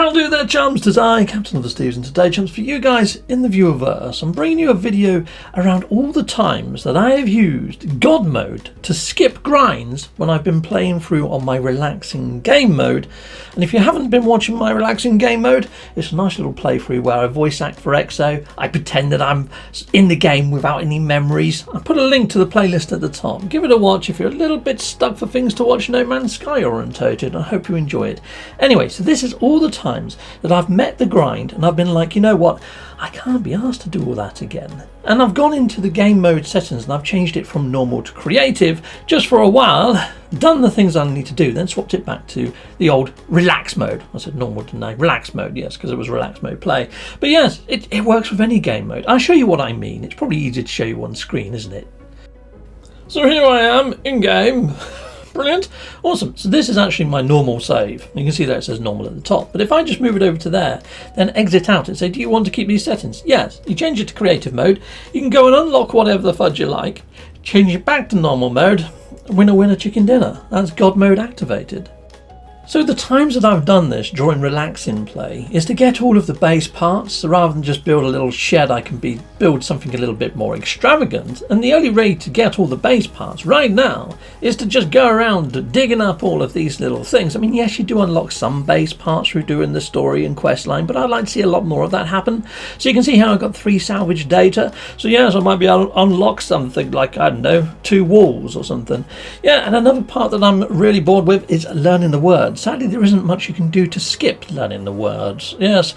How do there, chums? 'Tis I, Captain of the Steves, and today, chums, for you guys in the viewerverse, I'm bringing you a video around all the times that I have used God mode to skip grinds when I've been playing through on my relaxing game mode. And if you haven't been watching my relaxing game mode, it's a nice little playthrough where I voice act for Exo. I pretend that I'm in the game without any memories. I put a link to the playlist at the top. Give it a watch if you're a little bit stuck for things to watch No Man's Sky orientated. I hope you enjoy it. Anyway, so this is all the times that I've met the grind and I've been like, you know what, I can't be asked to do all that again. And I've gone into the game mode settings and I've changed it from normal to creative just for a while, done the things I need to do, then swapped it back to the old relax mode. I said normal, didn't I? Relax mode, yes, because it was relax mode play. But yes, it works with any game mode. I'll show you what I mean. It's probably easier to show you on screen, isn't it? So here I am in game. Brilliant. Awesome. So this is actually my normal save. You can see that it says normal at the top. But if I just move it over to there, then exit out and say, do you want to keep these settings? Yes. You change it to creative mode. You can go and unlock whatever the fudge you like. Change it back to normal mode. Winner, winner, chicken dinner. That's God mode activated. So the times that I've done this during relaxing play is to get all of the base parts, so rather than just build a little shed, I can build something a little bit more extravagant. And the only way to get all the base parts right now is to just go around digging up all of these little things. I mean, yes, you do unlock some base parts through doing the story and quest line, but I'd like to see a lot more of that happen. So you can see how I've got 3 salvage data. So yes, I might be able to unlock something like, I don't know, 2 walls or something. Yeah, and another part that I'm really bored with is learning the words. Sadly, there isn't much you can do to skip learning the words. Yes,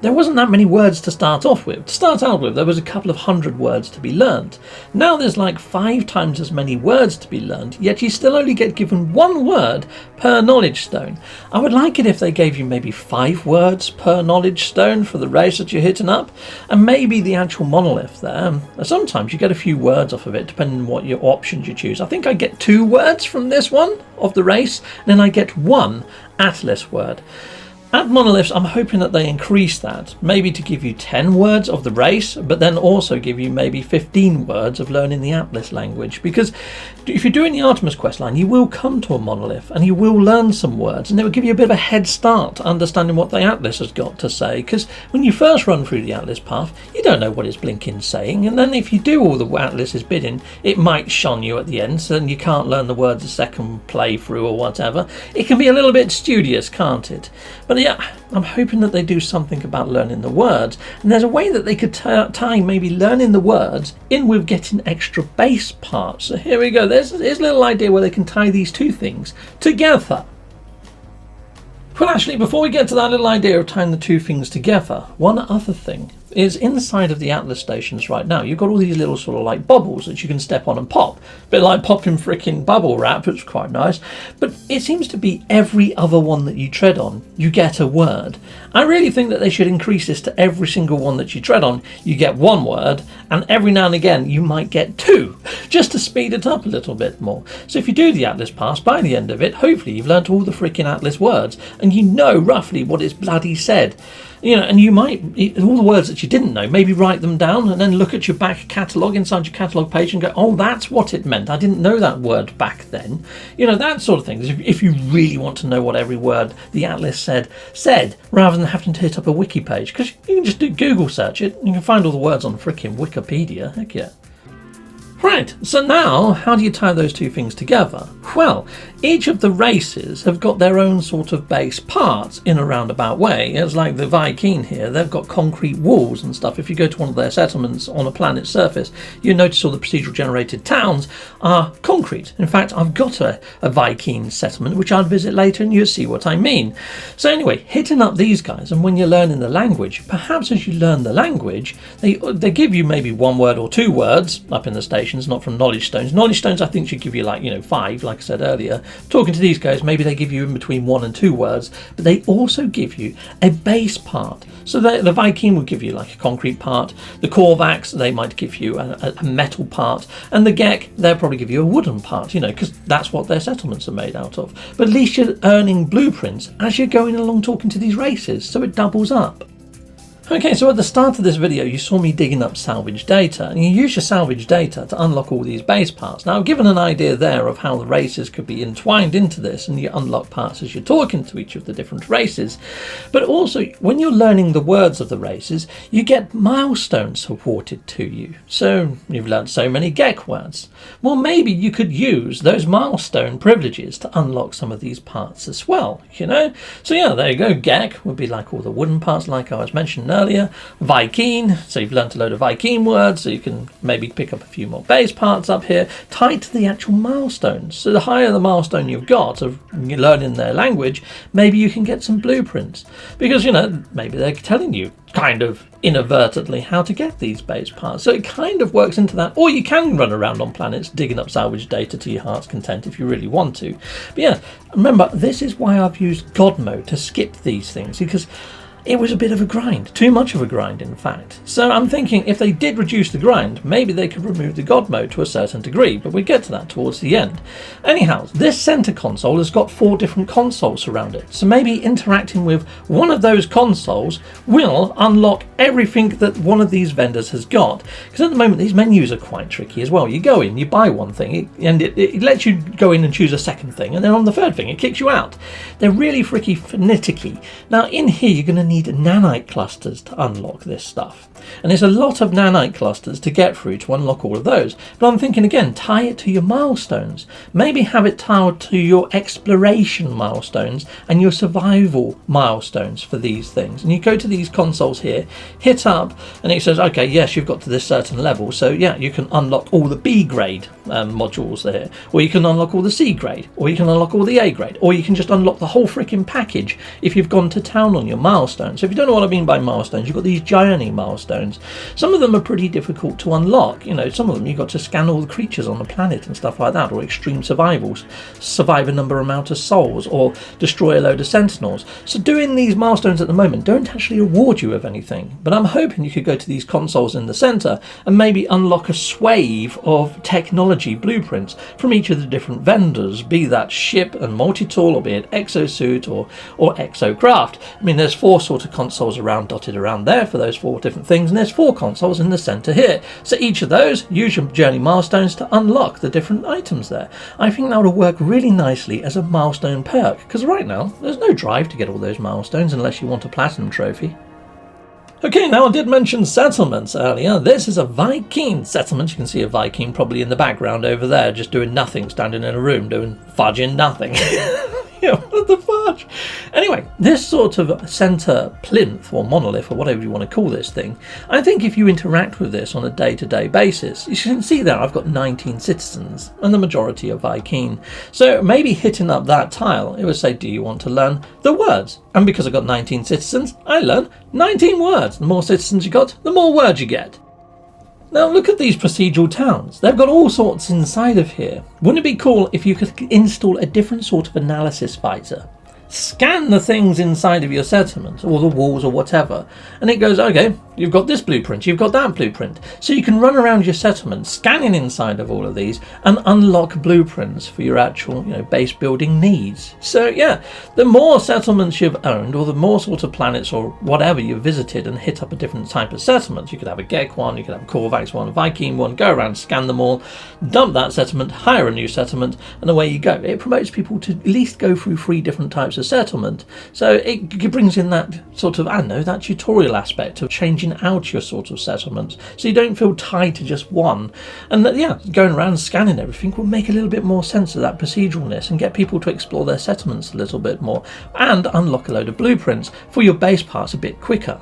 there wasn't that many words to start off with. To start out with, there was a couple of 100 words to be learned. Now there's like 5 times as many words to be learned, yet you still only get given 1 word per knowledge stone. I would like it if they gave you maybe 5 words per knowledge stone for the race that you're hitting up, and maybe the actual monolith there. Sometimes you get a few words off of it, depending on what your options you choose. I think I get 2 words from this one of the race, and then I get 1 Atlas word. At Monoliths, I'm hoping that they increase that, maybe to give you 10 words of the race, but then also give you maybe 15 words of learning the Atlas language. Because if you're doing the Artemis questline, you will come to a monolith and you will learn some words, and it will give you a bit of a head start to understanding what the Atlas has got to say. Because when you first run through the Atlas path, you don't know what it's blinking saying, and then if you do all the Atlas is bidding, it might shun you at the end, so then you can't learn the words a second playthrough or whatever. It can be a little bit studious, can't it? But yeah, I'm hoping that they do something about learning the words, and there's a way that they could tie maybe learning the words in with getting extra base parts. So here we go, here's a little idea where they can tie these 2 things together. Well, actually, before we get to that little idea of tying the 2 things together, one other thing is inside of the Atlas stations right now, you've got all these little sort of like bubbles that you can step on and pop. A bit like popping freaking bubble wrap, it's quite nice. But it seems to be every other one that you tread on, you get a word. I really think that they should increase this to every single one that you tread on, you get 1 word, and every now and again you might get 2, just to speed it up a little bit more. So if you do the Atlas pass, by the end of it, hopefully you've learnt all the freaking Atlas words, and you know roughly what it's bloody said. You know, and you might, all the words that you didn't know, maybe write them down and then look at your back catalogue inside your catalogue page and go, oh, that's what it meant. I didn't know that word back then. You know, that sort of thing. If you really want to know what every word the Atlas said, rather than having to hit up a wiki page, because you can just do Google search it, and you can find all the words on frickin' Wikipedia. Heck yeah. Right, so now, how do you tie those 2 things together? Well, each of the races have got their own sort of base parts in a roundabout way. It's like the Viking here, they've got concrete walls and stuff. If you go to one of their settlements on a planet's surface, you notice all the procedural generated towns are concrete. In fact, I've got a Viking settlement, which I'll visit later and you'll see what I mean. So anyway, hitting up these guys, and when you're learning the language, perhaps as you learn the language, they give you maybe 1 word or 2 words up in the station. Not from knowledge stones. Knowledge stones I think should give you 5, like I said earlier. Talking to these guys, maybe they give you in between 1 and 2 words, but they also give you a base part. So the Viking will give you like a concrete part, the Korvax, they might give you a metal part, and the Gek, they'll probably give you a wooden part, because that's what their settlements are made out of. But at least you're earning blueprints as you're going along talking to these races, so it doubles up. Okay, so at the start of this video you saw me digging up salvage data, and you use your salvage data to unlock all these base parts. Now I've given an idea there of how the races could be entwined into this, and you unlock parts as you're talking to each of the different races. But also, when you're learning the words of the races, you get milestones supported to you. So you've learned so many Gek words. Well, maybe you could use those milestone privileges to unlock some of these parts as well, you know? So yeah, there you go. Gek would be like all the wooden parts like I was mentioning earlier. Viking, so you've learnt a load of Viking words, so you can maybe pick up a few more base parts up here, tied to the actual milestones. So the higher the milestone you've got of learning their language, maybe you can get some blueprints. Because, you know, maybe they're telling you kind of inadvertently how to get these base parts. So it kind of works into that. Or you can run around on planets digging up salvage data to your heart's content if you really want to. But yeah, remember, this is why I've used God mode to skip these things, because it was a bit of a grind, too much of a grind in fact. So I'm thinking if they did reduce the grind, maybe they could remove the God mode to a certain degree, but we get to that towards the end. Anyhow, this center console has got 4 different consoles around it, so maybe interacting with one of those consoles will unlock everything that one of these vendors has got. Because at the moment these menus are quite tricky as well. You go in, you buy one thing, and it lets you go in and choose a second thing, and then on the third thing it kicks you out. They're really freaky finicky. Now in here you're going to need nanite clusters to unlock this stuff, and there's a lot of nanite clusters to get through to unlock all of those. But I'm thinking again, tie it to your milestones. Maybe have it tied to your exploration milestones and your survival milestones for these things. And you go to these consoles here, hit up, and it says, okay, yes, you've got to this certain level, so yeah, you can unlock all the B grade modules there, or you can unlock all the C grade, or you can unlock all the A grade, or you can just unlock the whole freaking package if you've gone to town on your milestones. So if you don't know what I mean by milestones, you've got these journey milestones. Some of them are pretty difficult to unlock. You know, some of them you've got to scan all the creatures on the planet and stuff like that, or extreme survivals, survive a number amount of souls, or destroy a load of sentinels. So doing these milestones at the moment don't actually reward you with anything. But I'm hoping you could go to these consoles in the center and maybe unlock a swathe of technology blueprints from each of the different vendors, be that ship and multi-tool, or be it exosuit or exocraft. I mean, there's 4 sort of consoles dotted around there for those 4 different things, and there's 4 consoles in the center here. So each of those, use your journey milestones to unlock the different items there. I think that would work really nicely as a milestone perk, because right now there's no drive to get all those milestones unless you want a platinum trophy. Okay, now I did mention settlements earlier. This is a Viking settlement. You can see a Viking probably in the background over there, just doing nothing, standing in a room doing fudging nothing. Yeah, what the fudge? Anyway, this sort of center plinth or monolith or whatever you want to call this thing, I think if you interact with this on a day-to-day basis, you can see there I've got 19 citizens and the majority are Viking. So maybe hitting up that tile, it would say, do you want to learn the words? And because I've got 19 citizens, I learn 19 words. The more citizens you got, the more words you get. Now look at these procedural towns. They've got all sorts inside of here. Wouldn't it be cool if you could install a different sort of analysis visor? Scan the things inside of your settlement, or the walls or whatever, and it goes, okay, you've got this blueprint, you've got that blueprint. So you can run around your settlement scanning inside of all of these and unlock blueprints for your actual, you know, base building needs. So yeah, the more settlements you've owned, or the more sort of planets or whatever you've visited and hit up a different type of settlement. You could have a Gek one, you could have a Korvax one, a Viking one, go around, scan them all, dump that settlement, hire a new settlement, and away you go. It promotes people to at least go through 3 different types of settlement. So it brings in that sort of, I don't know, that tutorial aspect of changing out your sort of settlements, so you don't feel tied to just one. And yeah, going around scanning everything will make a little bit more sense of that proceduralness and get people to explore their settlements a little bit more and unlock a load of blueprints for your base parts a bit quicker.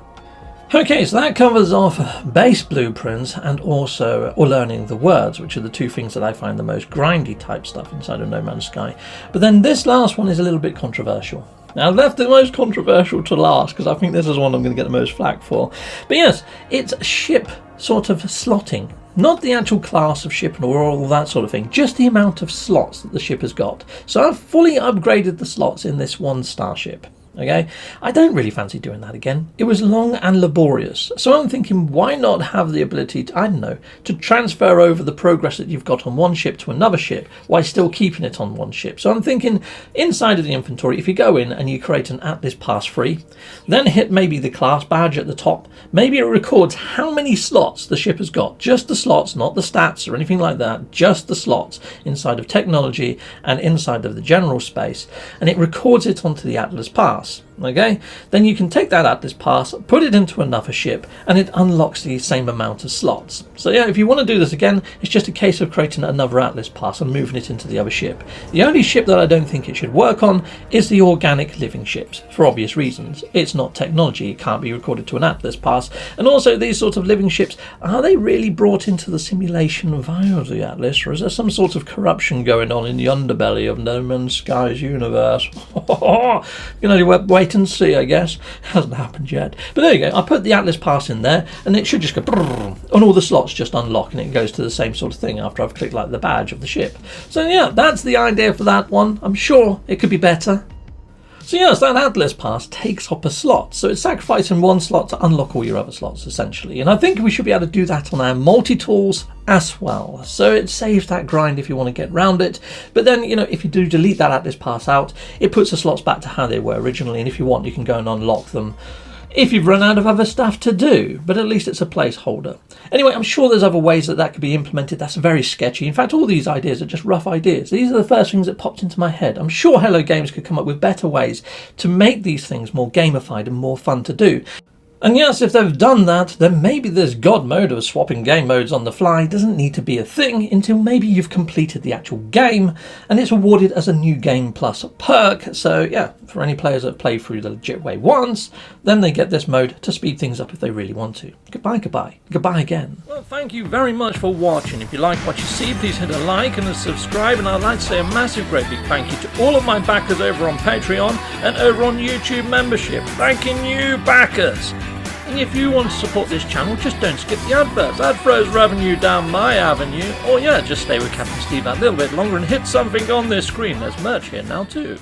Okay, so that covers off base blueprints and also learning the words, which are the 2 things that I find the most grindy type stuff inside of No Man's Sky. But then this last one is a little bit controversial. Now I've left the most controversial to last because I think this is one I'm going to get the most flack for. But yes, it's ship sort of slotting. Not the actual class of ship or all that sort of thing, just the amount of slots that the ship has got. So I've fully upgraded the slots in this one starship. Okay, I don't really fancy doing that again. It was long and laborious, so I'm thinking, why not have the ability to, I don't know, to transfer over the progress that you've got on one ship to another ship while still keeping it on one ship. So I'm thinking, inside of the inventory, if you go in and you create an Atlas pass free, then hit maybe the class badge at the top, maybe it records how many slots the ship has got, just the slots, not the stats or anything like that, just the slots inside of technology and inside of the general space, and it records it onto the Atlas pass. Okay, then you can take that Atlas pass, put it into another ship, and it unlocks the same amount of slots. So yeah, if you want to do this again, it's just a case of creating another Atlas pass and moving it into the other ship. The only ship that I don't think it should work on is the organic living ships, for obvious reasons. It's not technology, it can't be recorded to an Atlas pass, and also these sorts of living ships, are they really brought into the simulation via the Atlas, or is there some sort of corruption going on in the underbelly of No Man's Sky's universe? You know, wait and see, I guess. Hasn't happened yet. But there you go. I put the Atlas pass in there, and it should just go, and all the slots just unlock, and it goes to the same sort of thing after I've clicked like the badge of the ship. So yeah, that's the idea for that one. I'm sure it could be better. So yes, that Atlas pass takes up a slot, so it's sacrificing one slot to unlock all your other slots, essentially. And I think we should be able to do that on our multi-tools as well. So it saves that grind if you want to get around it. But then, you know, if you do delete that Atlas pass out, it puts the slots back to how they were originally. And if you want, you can go and unlock them if you've run out of other stuff to do, but at least it's a placeholder. Anyway, I'm sure there's other ways that could be implemented. That's very sketchy. In fact, all these ideas are just rough ideas. These are the first things that popped into my head. I'm sure Hello Games could come up with better ways to make these things more gamified and more fun to do. And yes, if they've done that, then maybe this god mode of swapping game modes on the fly doesn't need to be a thing until maybe you've completed the actual game and it's awarded as a new game plus perk. So yeah, for any players that play through the legit way once, then they get this mode to speed things up if they really want to. Goodbye, goodbye, goodbye again. Well, thank you very much for watching. If you like what you see, please hit a like and a subscribe, and I'd like to say a massive great big thank you to all of my backers over on Patreon and over on YouTube membership. Thanking you, backers! And if you want to support this channel, just don't skip the adverts. That throws revenue down my avenue. Or yeah, just stay with Captain Steve that little bit longer and hit something on this screen. There's merch here now too.